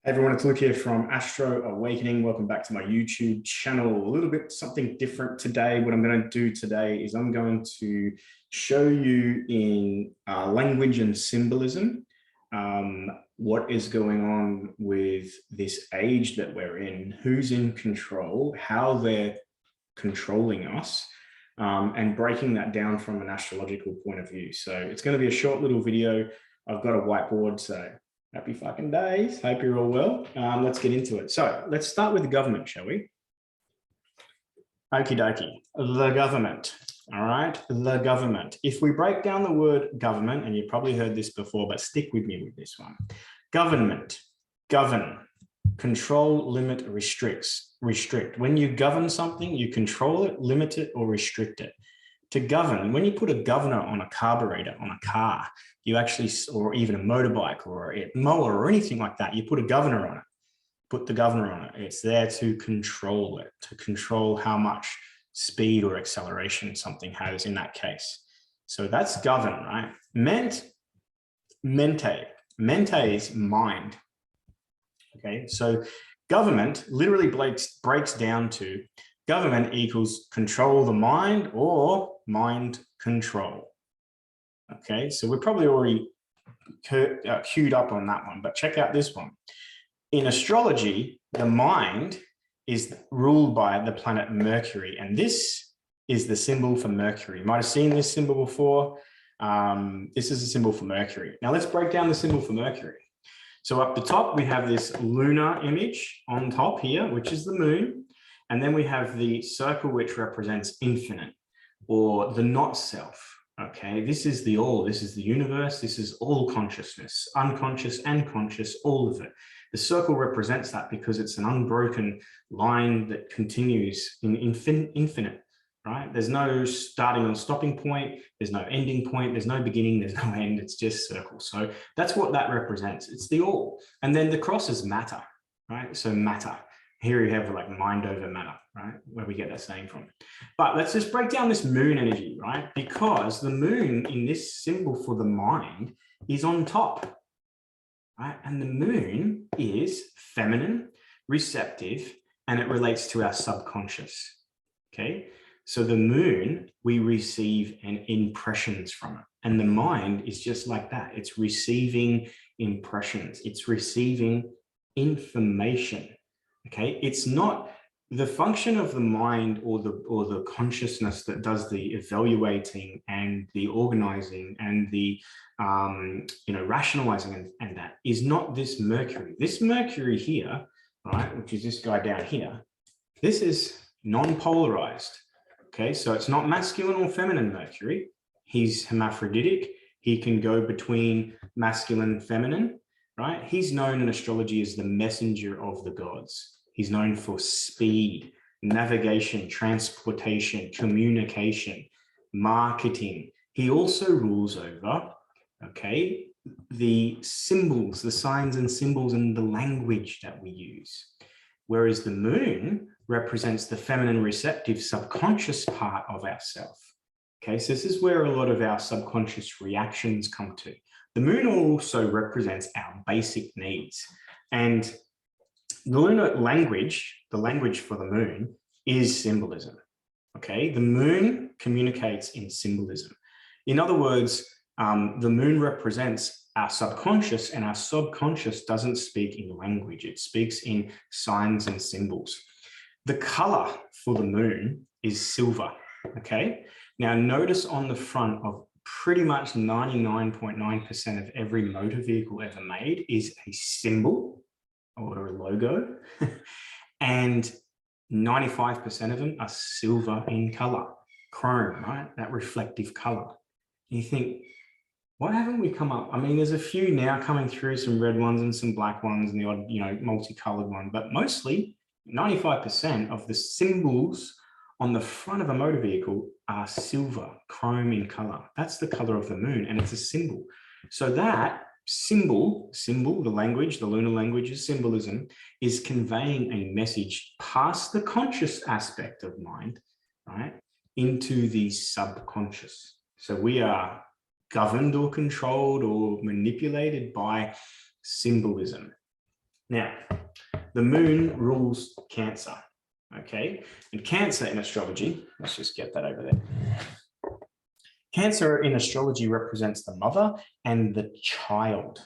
Hey everyone, it's Luke here from Astro Awakening. Welcome back to my YouTube channel. A little bit something different today. What I'm going to do today is I'm going to show you in language and symbolism what is going on with this age that we're in, who's in control, how they're controlling us, and breaking that down from an astrological point of view. So it's going to be a short little video. I've got a whiteboard, so happy fucking days. Hope you're all well. Let's get into it. So let's start with the government, shall we? Okie dokie. The government. All right. The government. If we break down the word government, and you've probably heard this before, but stick with me with this one. Government. Govern. Control, limit, restricts. Restrict. When you govern something, you control it, limit it, or restrict it. To govern, when you put a governor on a carburetor on a car, you actually, or even a motorbike or a mower or anything like that, you put a governor on it, put the governor on it. It's there to control it, to control how much speed or acceleration something has in that case. So that's govern, right? Mente. Mente is mind. Okay, so government literally breaks down to government equals control the mind or mind control. Okay, so we're probably already queued up on that one, but check out this one. In astrology, the mind is ruled by the planet Mercury, and this is the symbol for Mercury. You might have seen this symbol before. This is a symbol for Mercury. Now let's break down the symbol for Mercury. So up the top, we have this lunar image on top here, which is the moon. And then we have the circle, which represents infinite or the not self. Okay, this is the all, this is the universe, this is all consciousness, unconscious and conscious, all of it. The circle represents that because it's an unbroken line that continues in infinite, right? There's no starting or stopping point, there's no ending point, there's no beginning, there's no end, it's just circle. So that's what that represents, it's the all. And then the cross is matter, right? So matter. Here you have like mind over matter, right? Where we get that saying from. But let's just break down this moon energy, right? Because the moon in this symbol for the mind is on top, right? And the moon is feminine, receptive, and it relates to our subconscious, okay? So the moon, we receive impressions from it. And the mind is just like that. It's receiving impressions. It's receiving information. Okay, it's not the function of the mind or the consciousness that does the evaluating and the organizing and the rationalizing and that is not this Mercury. This Mercury here, right, which is this guy down here, this is non-polarized. Okay, so it's not masculine or feminine Mercury. He's hermaphroditic. He can go between masculine and feminine. Right? He's known in astrology as the messenger of the gods. He's known for speed, navigation, transportation, communication, marketing. He also rules over, okay, the symbols, the signs and symbols and the language that we use. Whereas the moon represents the feminine receptive subconscious part of ourself. Okay, so this is where a lot of our subconscious reactions come to. The moon also represents our basic needs. And the lunar language, the language for the moon, is symbolism. Okay, the moon communicates in symbolism. In other words, the moon represents our subconscious, and our subconscious doesn't speak in language. It speaks in signs and symbols. The color for the moon is silver. Okay, now notice on the front of pretty much 99.9% of every motor vehicle ever made is a symbol or a logo, and 95% of them are silver in color, chrome, right? That reflective color. You think, why haven't we come up? I mean, there's a few now coming through, some red ones and some black ones and the odd, multicolored one, but mostly 95% of the symbols on the front of a motor vehicle are silver, chrome in color. That's the color of the moon, and it's a symbol. So that symbol, the language, the lunar language is symbolism, is conveying a message past the conscious aspect of mind, right, into the subconscious. So we are governed or controlled or manipulated by symbolism. Now, the moon rules Cancer, okay? And Cancer in astrology, let's just get that over there. Cancer in astrology represents the mother and the child,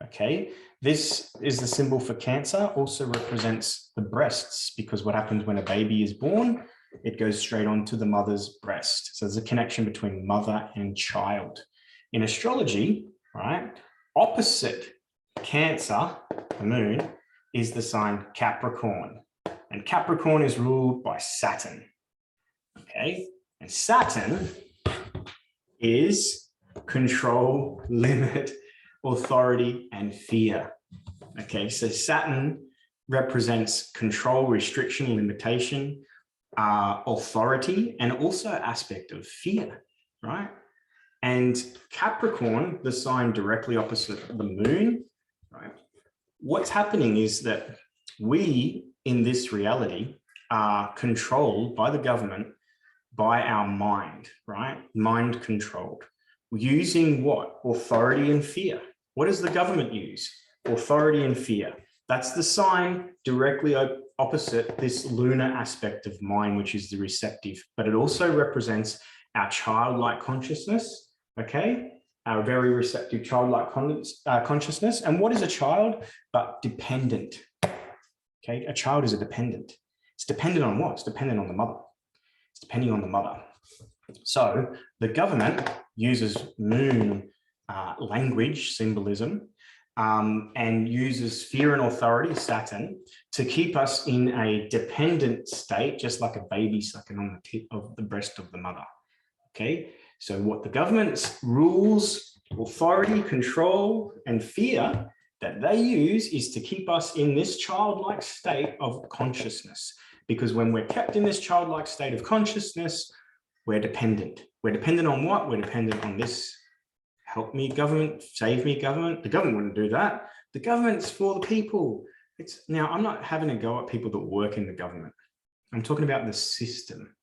okay? This is the symbol for Cancer, also represents the breasts, because what happens when a baby is born, it goes straight onto the mother's breast. So there's a connection between mother and child. In astrology, right, opposite Cancer, the moon, is the sign Capricorn. And Capricorn is ruled by Saturn, okay? And Saturn is control, limit, authority, and fear. Okay, so Saturn represents control, restriction, limitation, authority, and also aspect of fear, right? And Capricorn, the sign directly opposite the moon, right? What's happening is that we in this reality are controlled by the government, by our mind, right? Mind controlled. Using what? Authority and fear. What does the government use? Authority and fear. That's the sign directly opposite this lunar aspect of mind, which is the receptive, but it also represents our childlike consciousness, okay? Our very receptive childlike consciousness. And what is a child? But dependent, okay? A child is a dependent. It's dependent on what? It's dependent on the mother. It's depending on the mother. So the government uses moon language, symbolism, and uses fear and authority, Saturn, to keep us in a dependent state, just like a baby sucking on the tip of the breast of the mother. Okay, so what the government's rules, authority, control, and fear that they use is to keep us in this childlike state of consciousness. Because when we're kept in this childlike state of consciousness, we're dependent. We're dependent on what? We're dependent on this. Help me, government. Save me, government. The government wouldn't do that. The government's for the people. Now, I'm not having a go at people that work in the government. I'm talking about the system,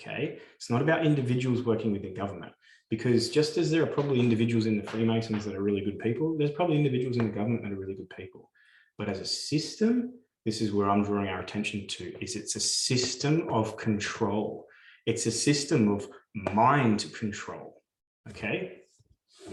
okay? It's not about individuals working with the government, because just as there are probably individuals in the Freemasons that are really good people, there's probably individuals in the government that are really good people. But as a system, this is where I'm drawing our attention to, is it's a system of control. It's a system of mind control, okay?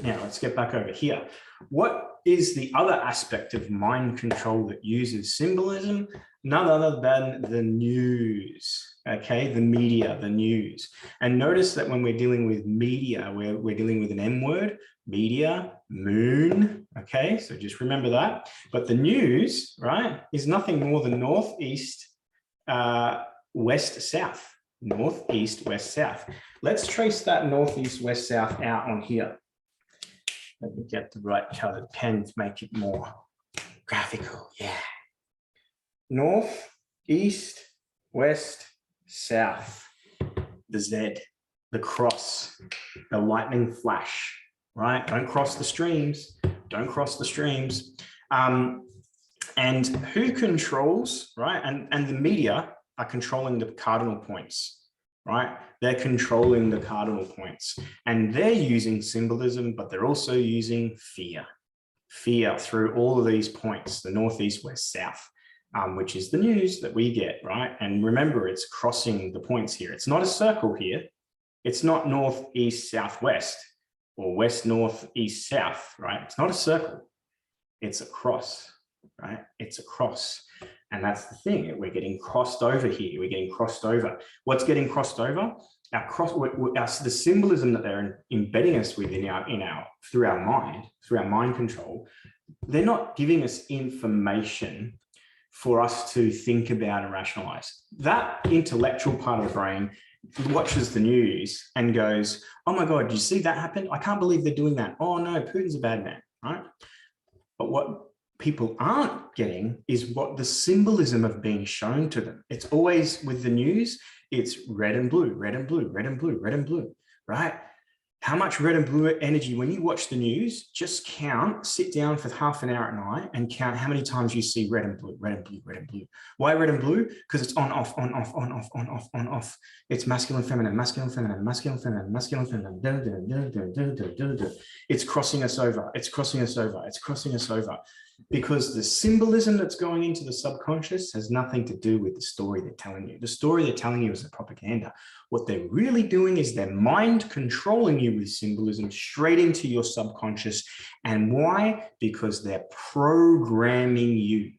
Now, let's get back over here. What is the other aspect of mind control that uses symbolism? None other than the news, okay? The media, the news. And notice that when we're dealing with media, we're dealing with an M word, media, moon, okay? So just remember that. But the news, right, is nothing more than northeast, west, south. Northeast, west, south. Let's trace that northeast, west, south out on here. Let me get the right colored pen to make it more graphical. Yeah. North, east, west, south. The Z, the cross, the lightning flash, right? Don't cross the streams. Don't cross the streams. And who controls, right? And the media are controlling the cardinal points, right? They're controlling the cardinal points, and they're using symbolism, but they're also using fear through all of these points, the northeast, west, south, which is the news that we get, right? And remember, it's crossing the points here. It's not a circle here. It's not north, east, south, west, or west, north, east, south, right? It's not a circle. It's a cross, right? It's a cross. And that's the thing, we're getting crossed over here. We're getting crossed over. What's getting crossed over? The symbolism that they're embedding us with through our mind control. They're not giving us information for us to think about and rationalize. That intellectual part of the brain watches the news and goes, oh my God, did you see that happen? I can't believe they're doing that. Oh no, Putin's a bad man, right? But what people aren't getting is what the symbolism of being shown to them. It's always with the news, it's red and blue, red and blue, red and blue, red and blue, right? How much red and blue energy, when you watch the news, just count, sit down for half an hour at night and count how many times you see red and blue, red and blue, red and blue. Why red and blue? Because it's on, off, on, off, on, off, on, off, on, off. It's masculine, feminine, masculine, feminine, masculine, feminine, masculine, feminine. It's crossing us over. It's crossing us over. It's crossing us over. Because the symbolism that's going into the subconscious has nothing to do with the story they're telling you. The story they're telling you is the propaganda. What they're really doing is they're mind controlling you with symbolism straight into your subconscious. And why? Because they're programming you.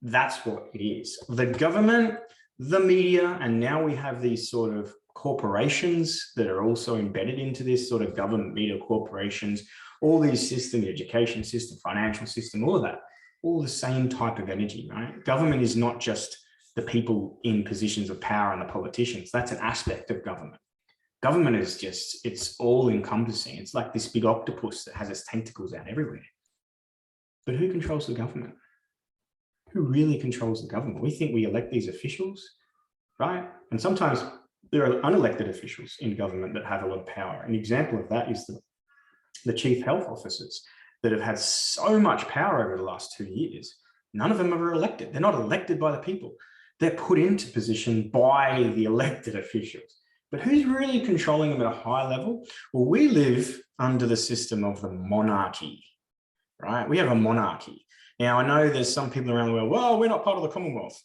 That's what it is. The government, the media, and now we have these sort of corporations that are also embedded into this sort of government, media, corporations, all these systems, the education system, financial system, all of that, all the same type of energy, right? Government is not just the people in positions of power and the politicians. That's an aspect of government. Government is just, it's all encompassing. It's like this big octopus that has its tentacles out everywhere. But who controls the government? Who really controls the government? We think we elect these officials, right? And sometimes there are unelected officials in government that have a lot of power. An example of that is the chief health officers that have had so much power over the last 2 years. None of them are elected. They're not elected by the people. They're put into position by the elected officials. But who's really controlling them at a high level? Well, we live under the system of the monarchy, right? We have a monarchy. Now, I know there's some people around the world, well, we're not part of the Commonwealth.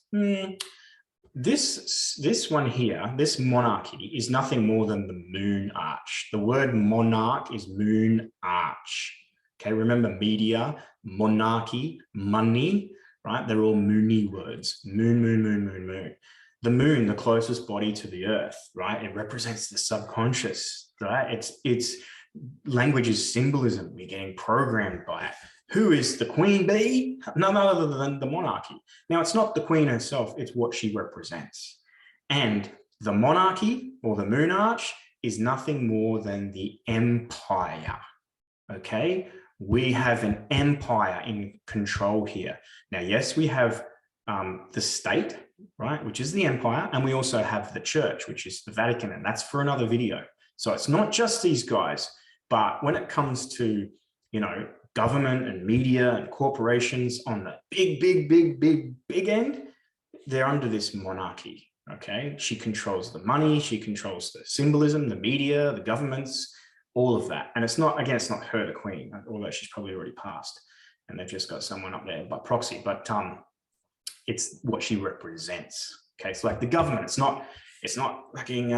This one here, this monarchy is nothing more than the moon arch. The word monarch is moon arch. Okay, remember media, monarchy, money, right? They're all moony words. Moon, moon, moon, moon, moon. The moon, the closest body to the earth, right? It represents the subconscious, right? It's language is symbolism. We're getting programmed by it. Who is the queen bee? None other than the monarchy. Now, it's not the queen herself, it's what she represents. And the monarchy or the moon arch is nothing more than the empire, okay? We have an empire in control here. Now, yes, we have the state, right, which is the empire, and we also have the church, which is the Vatican, and that's for another video. So it's not just these guys, but when it comes to, you know, government and media and corporations on the big end, they're under this monarchy, okay? She controls the money, she controls the symbolism, the media, the governments, all of that. And it's not, again, it's not her, the queen, although she's probably already passed and they've just got someone up there by proxy, but it's what she represents, okay? It's like the government, it's not fucking,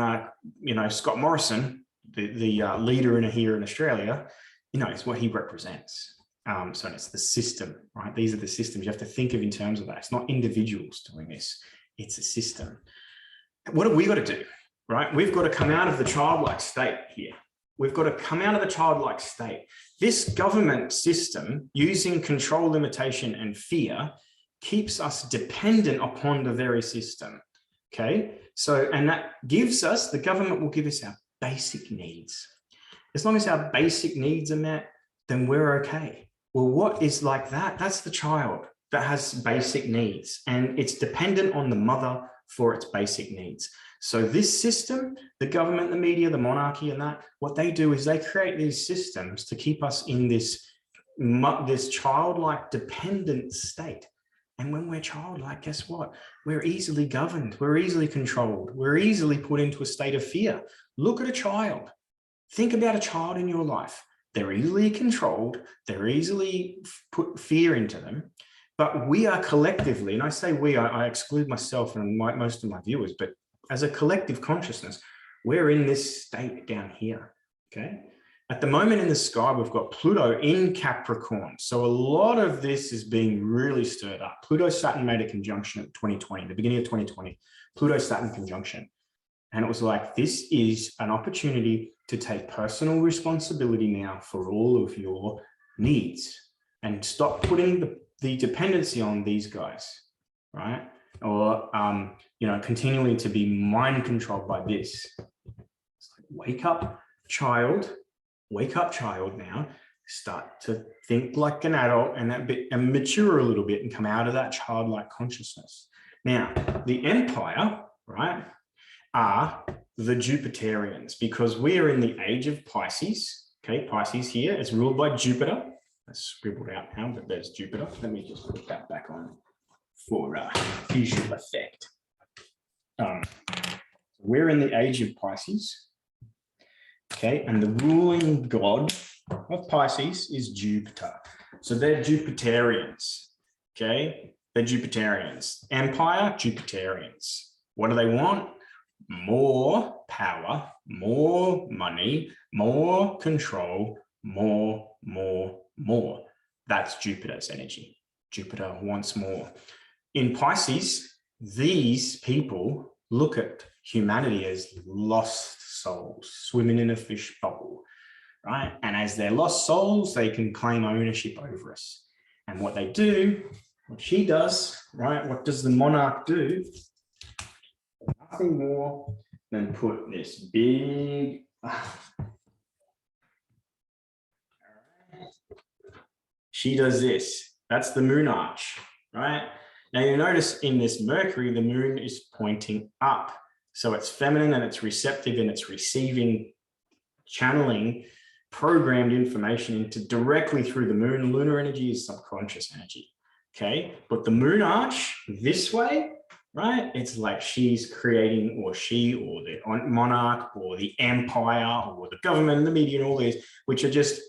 you know, Scott Morrison, the leader here in Australia. You know, it's what he represents. So it's the system, right? These are the systems you have to think of in terms of that. It's not individuals doing this, it's a system. What have we got to do, right? We've got to come out of the childlike state here. We've got to come out of the childlike state. This government system, using control, limitation, and fear, keeps us dependent upon the very system, okay? So, and that gives us, the government will give us our basic needs. As long as our basic needs are met, then we're okay. Well, what is like that? That's the child that has basic needs, and it's dependent on the mother for its basic needs. So this system, the government, the media, the monarchy, and that, what they do is they create these systems to keep us in this childlike dependent state. And when we're childlike, guess what? We're easily governed, we're easily controlled, we're easily put into a state of fear. Look at a child. Think about a child in your life. They're easily controlled. They're easily put fear into them. But we are collectively, and I say we, I exclude myself and most of my viewers, but as a collective consciousness, we're in this state down here, okay? At the moment in the sky, we've got Pluto in Capricorn. So a lot of this is being really stirred up. Pluto-Saturn made a conjunction in 2020, the beginning of 2020, Pluto-Saturn conjunction. And it was like, this is an opportunity to take personal responsibility now for all of your needs and stop putting the dependency on these guys, right? Or, you know, continually to be mind controlled by this. It's like, wake up, child now, start to think like an adult and mature a little bit and come out of that childlike consciousness. Now, the empire, right, are the Jupiterians, because we are in the age of Pisces. Okay, Pisces here is ruled by Jupiter. That's scribbled out now, but there's Jupiter. Let me just put that back on for visual effect. We're in the age of Pisces. Okay, and the ruling god of Pisces is Jupiter. So they're Jupiterians, okay? They're Jupiterians. Empire, Jupiterians. What do they want? More power, more money, more control, more. That's Jupiter's energy. Jupiter wants more. In Pisces, these people look at humanity as lost souls swimming in a fish bowl, right? And as they're lost souls, they can claim ownership over us. And what they do, what she does, right? What does the monarch do? Nothing more than put this big she does this. That's the moon arch, right? Now you notice in this Mercury, the moon is pointing up. So it's feminine and it's receptive and it's receiving, channeling programmed information into directly through the moon. Lunar energy is subconscious energy, okay? But the moon arch this way, right? It's like she's creating, or she, or the monarch, or the empire, or the government, the media, and all these, which are just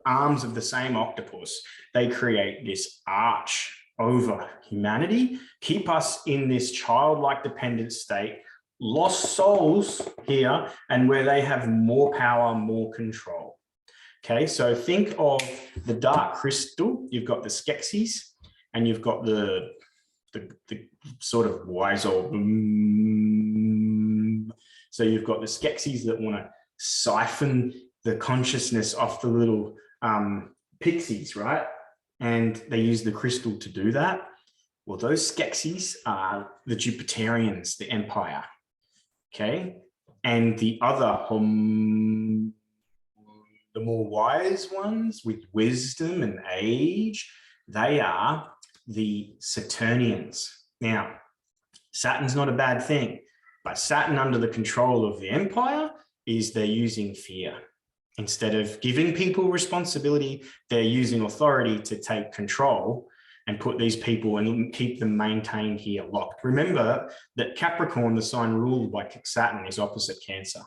arms of the same octopus. They create this arch over humanity, keep us in this childlike dependent state, lost souls here, and where they have more power, more control. Okay, so think of the dark crystal. You've got the Skeksis, and you've got the sort of wise old. So you've got the Skeksis that want to siphon the consciousness off the little pixies, right? And they use the crystal to do that. Well, those Skeksis are the Jupiterians, the empire. Okay, and the other the more wise ones with wisdom and age, they are the Saturnians. Now, Saturn's not a bad thing, but Saturn under the control of the empire is they're using fear. Instead of giving people responsibility, they're using authority to take control and put these people and keep them maintained here locked. Remember that Capricorn, the sign ruled by Saturn, is opposite Cancer.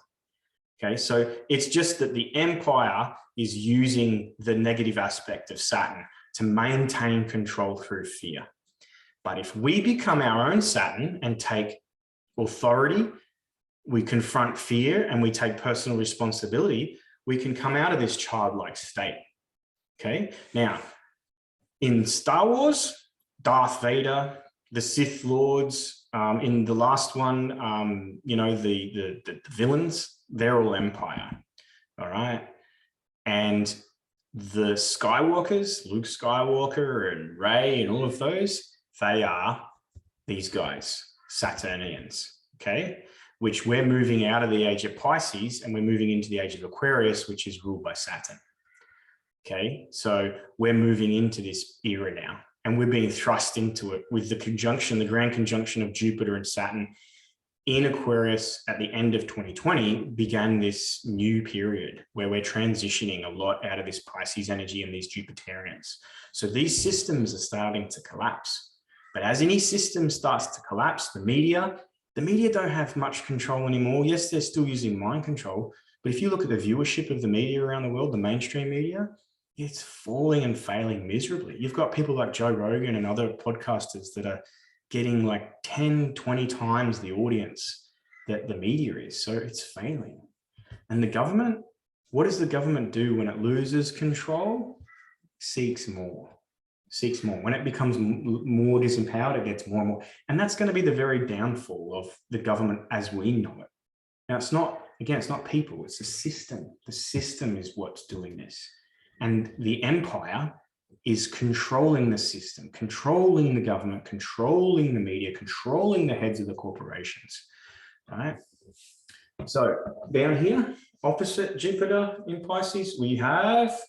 Okay, so it's just that the empire is using the negative aspect of Saturn to maintain control through fear. But if we become our own Saturn and take authority, we confront fear and we take personal responsibility, we can come out of this childlike state. Okay, now in Star Wars, Darth Vader, the Sith Lords, in the last one, you know, the villains, they're all empire, all right? And the Skywalkers, Luke Skywalker and Rey and all of those, they are these guys, Saturnians, okay? Which we're moving out of the age of Pisces and we're moving into the age of Aquarius, which is ruled by Saturn. Okay, so we're moving into this era now and we're being thrust into it with the conjunction, the grand conjunction of Jupiter and Saturn in Aquarius at the end of 2020 began this new period where we're transitioning a lot out of this Pisces energy and these Jupiterians. So these systems are starting to collapse. But as any system starts to collapse, the media don't have much control anymore. Yes, they're still using mind control. But if you look at the viewership of the media around the world, the mainstream media, it's falling and failing miserably. You've got people like Joe Rogan and other podcasters that are getting like 10, 20 times the audience that the media is. So it's failing. And the government, what does the government do when it loses control? Seeks more. When it becomes more disempowered, it gets more and more. And that's going to be the very downfall of the government as we know it. Now, it's not, again, it's not people, it's a system. The system is what's doing this. And the empire is controlling the system, controlling the government, controlling the media, controlling the heads of the corporations, right? So down here, opposite Jupiter in Pisces, we have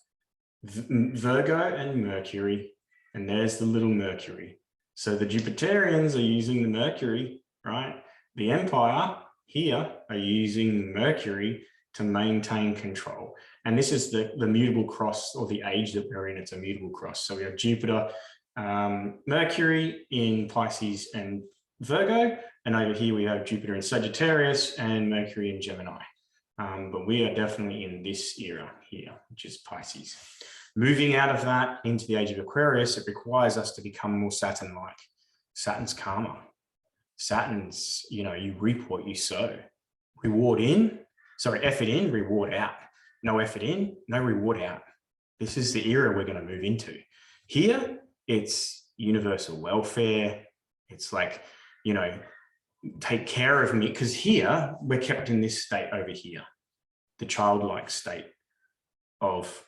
Virgo and Mercury, and there's the little Mercury. So the Jupiterians are using the Mercury, right? The empire here are using Mercury to maintain control. And this is the mutable cross, or the age that we're in, it's a mutable cross. So we have Jupiter, Mercury in Pisces and Virgo, and over here we have Jupiter in Sagittarius and Mercury in Gemini. But we are definitely in this era here, which is Pisces. Moving out of that into the age of Aquarius, it requires us to become more Saturn-like. Saturn's karma. Saturn's, you reap what you sow. Effort in, reward out. No effort in, no reward out. This is the era we're going to move into. Here, it's universal welfare. It's like, take care of me, because here we're kept in this state over here, the childlike state of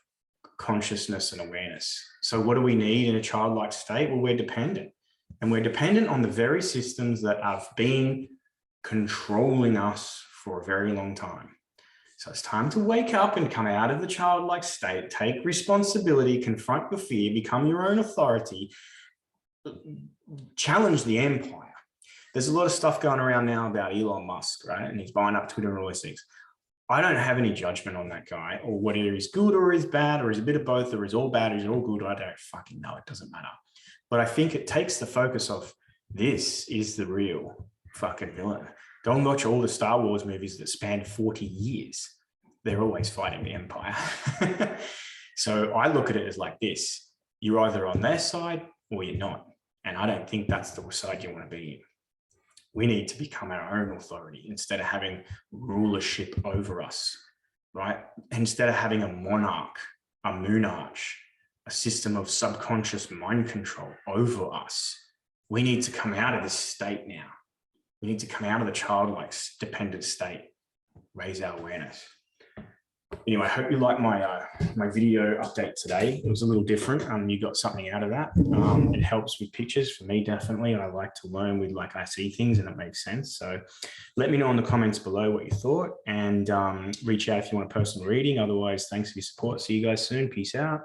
consciousness and awareness. So what do we need in a childlike state? Well, we're dependent, and we're dependent on the very systems that have been controlling us for a very long time. So it's time to wake up and come out of the childlike state, take responsibility, confront your fear, become your own authority, challenge the empire. There's a lot of stuff going around now about Elon Musk, right? And he's buying up Twitter and all these things. I don't have any judgment on that guy, or whether he's good or he's bad, or he's a bit of both, or he's all bad or he's all good. I don't fucking know. It doesn't matter. But I think it takes the focus of this is the real fucking villain. Go and watch all the Star Wars movies that spanned 40 years. They're always fighting the empire. So I look at it as like this. You're either on their side or you're not. And I don't think that's the side you want to be in. We need to become our own authority instead of having rulership over us, right? Instead of having a monarch, a monarch, a system of subconscious mind control over us. We need to come out of this state now. We need to come out of the childlike dependent state, raise our awareness. Anyway, I hope you like my video update today. It was a little different. You got something out of that. It helps with pictures for me, definitely. I like to learn with like I see things and it makes sense. So let me know in the comments below what you thought, and reach out if you want a personal reading. Otherwise, thanks for your support. See you guys soon. Peace out.